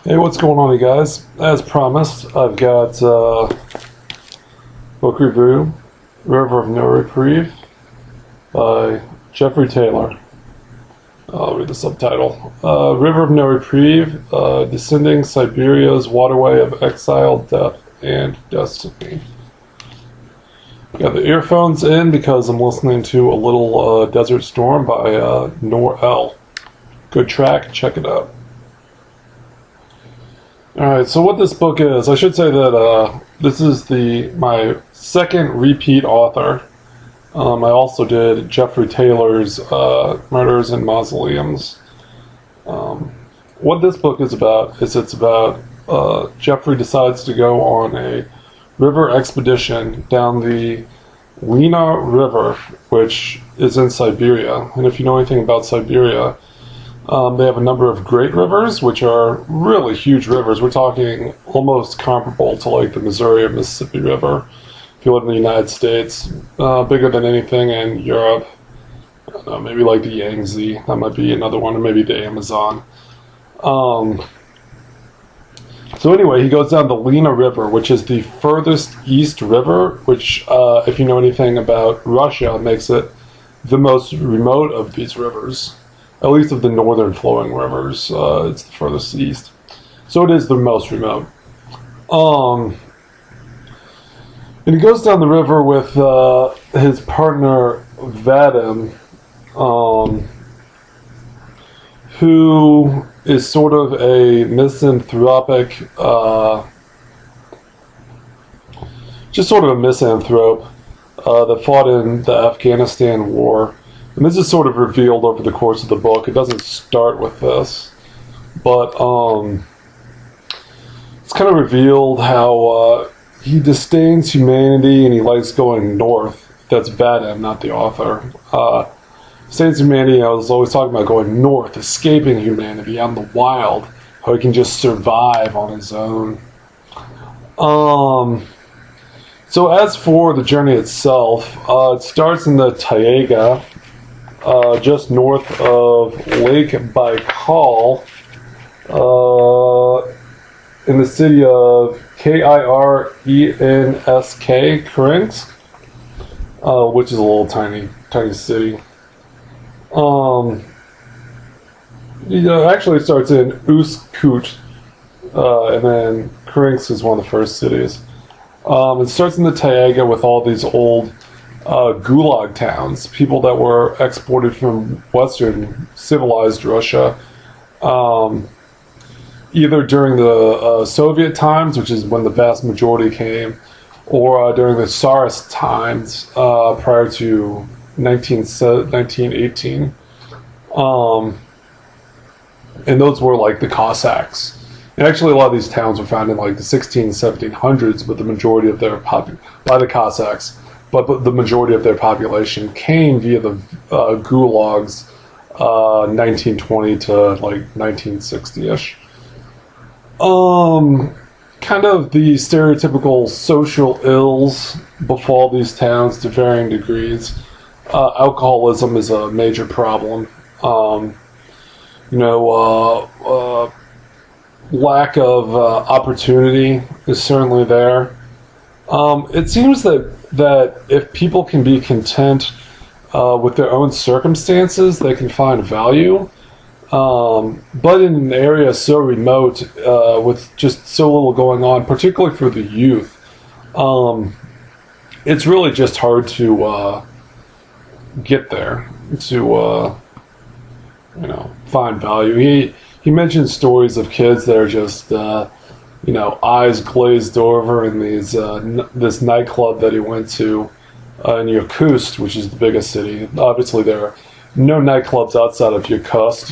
Hey, what's going on, you guys? As promised, I've got book review, River of No Reprieve by Jeffrey Tayler. I'll read the subtitle. River of No Reprieve, Descending Siberia's Waterway of Exile, Death, and Destiny. Got the earphones in because I'm listening to a little Desert Storm by Nor. Good track, check it out. Alright, so what this book is, I should say that this is my second repeat author. I also did Jeffrey Taylor's Murders in Mausoleums. What this book is about is it's about Jeffrey decides to go on a river expedition down the Lena River, which is in Siberia. And if you know anything about Siberia, they have a number of great rivers, which are really huge rivers. We're talking almost comparable to like the Missouri or Mississippi River. If you live in the United States, bigger than anything in Europe. I don't know, maybe like the Yangtze, that might be another one, or maybe the Amazon. So anyway, he goes down the Lena River, which is the furthest east river, which, if you know anything about Russia, makes it the most remote of these rivers. At least of the northern flowing rivers, it's the furthest east. So it is the most remote. And he goes down the river with his partner, Vadim, who is sort of a misanthropic, just sort of a misanthrope that fought in the Afghanistan war. And this is sort of revealed over the course of the book. It doesn't start with this, but it's kind of revealed how he disdains humanity and he likes going north. That's Vadim, not the author. Disdains humanity, I was always talking about going north, escaping humanity out in the wild, how he can just survive on his own. So as for the journey itself, it starts in the Tayger, just north of Lake Baikal, in the city of Kirensk, Kurinsk, which is a little tiny city. Actually it starts in Uskut, and then Kurinsk is one of the first cities. It starts in the Tayger with all these old gulag towns, people that were exported from Western civilized Russia, either during the Soviet times, which is when the vast majority came, or during the Tsarist times prior to 1918. And those were like the Cossacks. And actually a lot of these towns were founded in like the 1700s, but the majority of their by the Cossacks. But the majority of their population came via the gulags, 1920 to like 1960-ish. Kind of the stereotypical social ills befall these towns to varying degrees. Alcoholism is a major problem. Lack of opportunity is certainly there. It seems that if people can be content with their own circumstances, they can find value. But in an area so remote, with just so little going on, particularly for the youth, it's really just hard to get there, to find value. He mentioned stories of kids that are just eyes glazed over in this nightclub that he went to in Yakutsk, which is the biggest city. Obviously, there are no nightclubs outside of Yakutsk.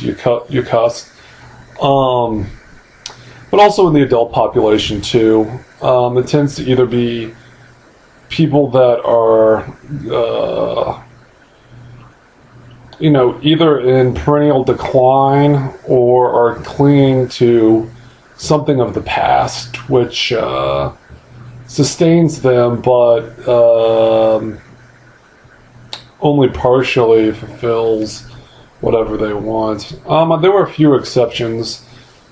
But also in the adult population too. It tends to either be people that are either in perennial decline or are clinging to something of the past, which sustains them, but only partially fulfills whatever they want. There were a few exceptions.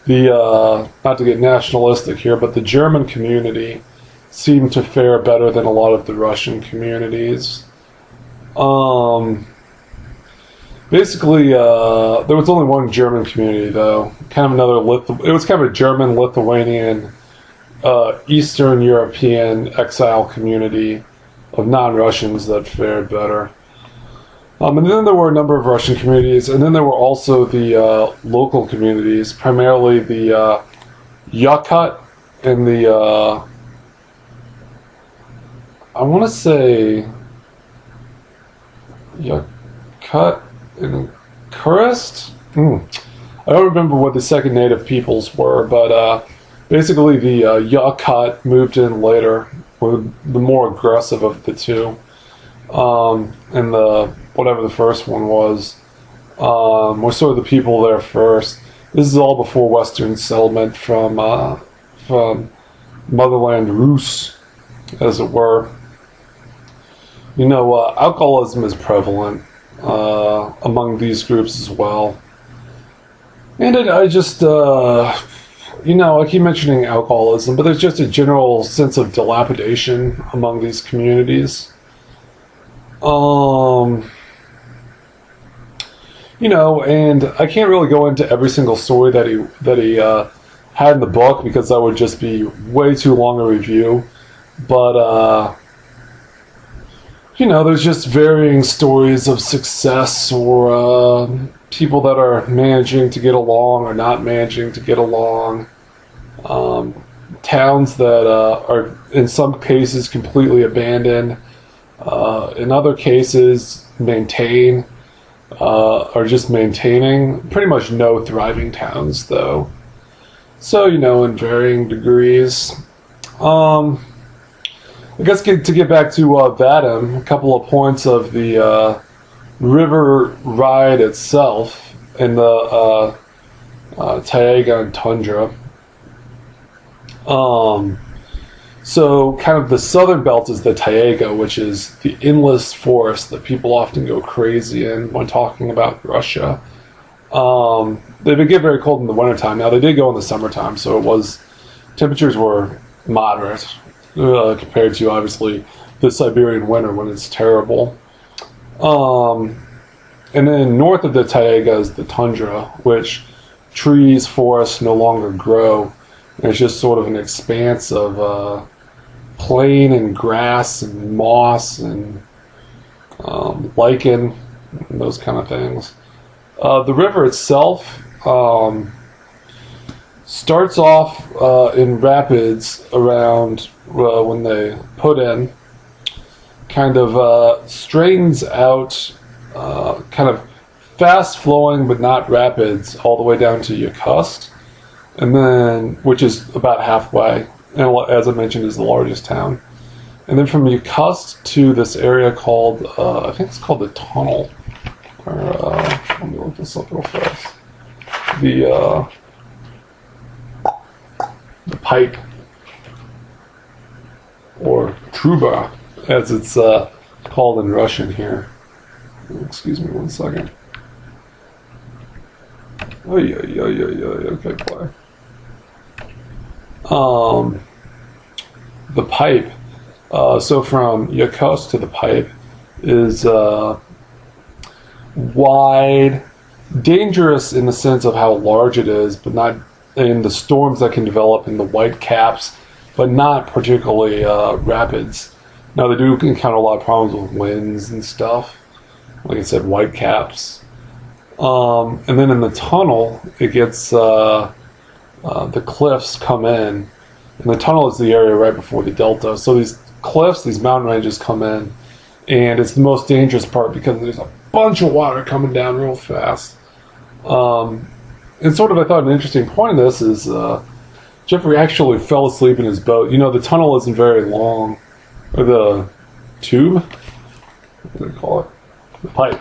not to get nationalistic here, but the German community seemed to fare better than a lot of the Russian communities. Basically, there was only one German community, though. Kind of it was kind of a German, Lithuanian, Eastern European exile community of non-Russians that fared better. And then there were a number of Russian communities, and then there were also the local communities, primarily the Yakut and the, I want to say, Yakut and Kurist? I don't remember what the second native peoples were, but basically the Yakut moved in later, were the more aggressive of the two. And whatever the first one was, were sort of the people there first. This is all before Western settlement from Motherland Rus, as it were. You know, alcoholism is prevalent among these groups as well. And I just, you know, I keep mentioning alcoholism, but there's just a general sense of dilapidation among these communities. You know, and I can't really go into every single story that he had in the book because that would just be way too long a review. But you know, there's just varying stories of success or people that are managing to get along or not managing to get along. Towns that are in some cases completely abandoned. In other cases, maintain, or just maintaining. Pretty much no thriving towns, though. So, you know, in varying degrees. I guess to get back to Vadim, a couple of points of the river ride itself in the Taiga and Tundra. So kind of the southern belt is the Taiga, which is the endless forest that people often go crazy in when talking about Russia. They would get very cold in the wintertime. Now they did go in the summertime, so temperatures were moderate compared to obviously the Siberian winter when it's terrible. And then north of the Taiga is the tundra, which trees, forests no longer grow. It's just sort of an expanse of plain and grass and moss and lichen and those kind of things. The river itself starts off in rapids around when they put in, kind of straightens out, kind of fast flowing but not rapids all the way down to Yakutsk, and then which is about halfway, and as I mentioned is the largest town. And then from Yakutsk to this area called I think it's called the tunnel, or let me look this up real fast. The pipe, or truba, as it's called in Russian here. Excuse me 1 second. Oh yeah, okay, play. The pipe. So from Yakutsk to the pipe is wide, dangerous in the sense of how large it is, but not in the storms that can develop in the white caps, but not particularly rapids. Now they do encounter a lot of problems with winds and stuff. Like I said, white caps. And then in the tunnel, it gets the cliffs come in, and the tunnel is the area right before the delta. So these cliffs, these mountain ranges come in, and it's the most dangerous part because there's a bunch of water coming down real fast. And sort of, I thought an interesting point of this is Jeffrey actually fell asleep in his boat. You know, the tunnel isn't very long, or the tube, what do they call it? The pipe.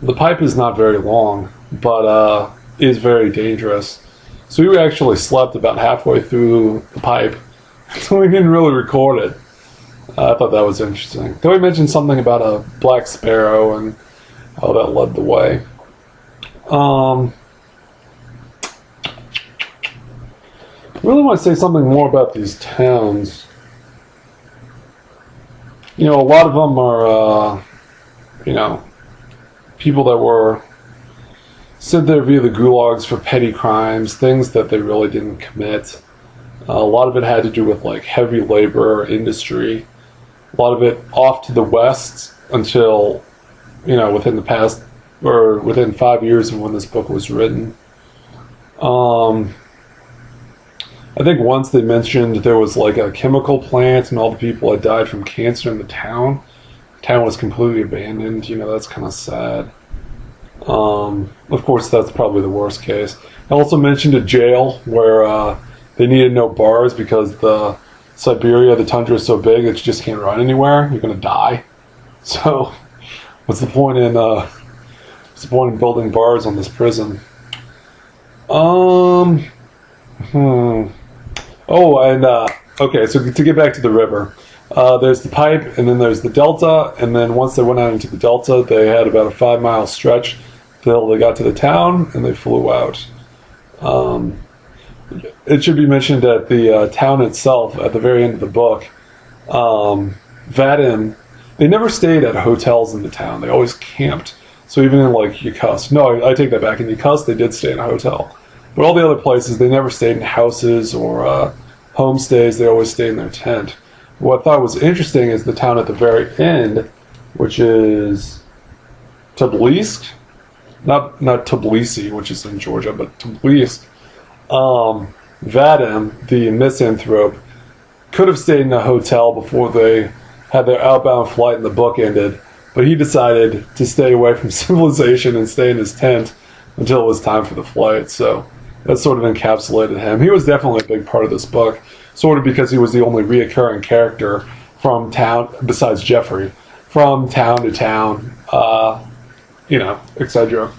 The pipe is not very long, but is very dangerous. So we actually slept about halfway through the pipe, so we didn't really record it. I thought that was interesting. Then we mentioned something about a black sparrow and how that led the way. really want to say something more about these towns. You know, a lot of them are, you know, people that were sent there via the gulags for petty crimes, things that they really didn't commit. A lot of it had to do with like heavy labor industry. A lot of it off to the west until, you know, within the past, or within 5 years of when this book was written. I think once they mentioned there was like a chemical plant and all the people had died from cancer in the town. The town was completely abandoned. You know, that's kind of sad. Of course, that's probably the worst case. I also mentioned a jail where they needed no bars because the Siberia, the tundra is so big that you just can't run anywhere. You're going to die. So, what's the point in building bars on this prison? Oh, and okay, so to get back to the river, there's the pipe, and then there's the delta, and then once they went out into the delta, they had about a 5-mile stretch till they got to the town, and they flew out. It should be mentioned that the town itself, at the very end of the book, Vadim, they never stayed at hotels in the town. They always camped. So even in like Yakutsk, no, I take that back. In Yakutsk, they did stay in a hotel. But all the other places, they never stayed in houses or homestays. They always stayed in their tent. What I thought was interesting is the town at the very end, which is Tbilisi, not Tbilisi, which is in Georgia, but Tbilisi. Vadim, the misanthrope, could have stayed in a hotel before they had their outbound flight and the book ended, but he decided to stay away from civilization and stay in his tent until it was time for the flight. So that sort of encapsulated him. He was definitely a big part of this book, sort of because he was the only reoccurring character from town, besides Jeffrey, from town to town, you know, etc.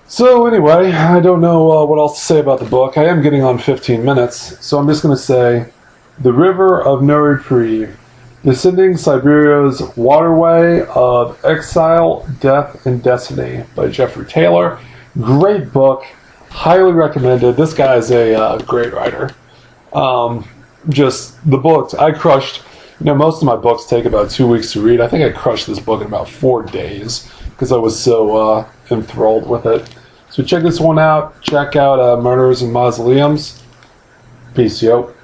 So anyway, I don't know what else to say about the book. I am getting on 15 minutes, so I'm just going to say The River of No Reprieve, Descending Siberia's Waterway of Exile, Death, and Destiny by Jeffrey Tayler. Great book. Highly recommended. This guy is a great writer. Just the books, I crushed. You know, most of my books take about 2 weeks to read. I think I crushed this book in about 4 days because I was so enthralled with it. So check this one out. Check out Murders and Mausoleums. Peace out.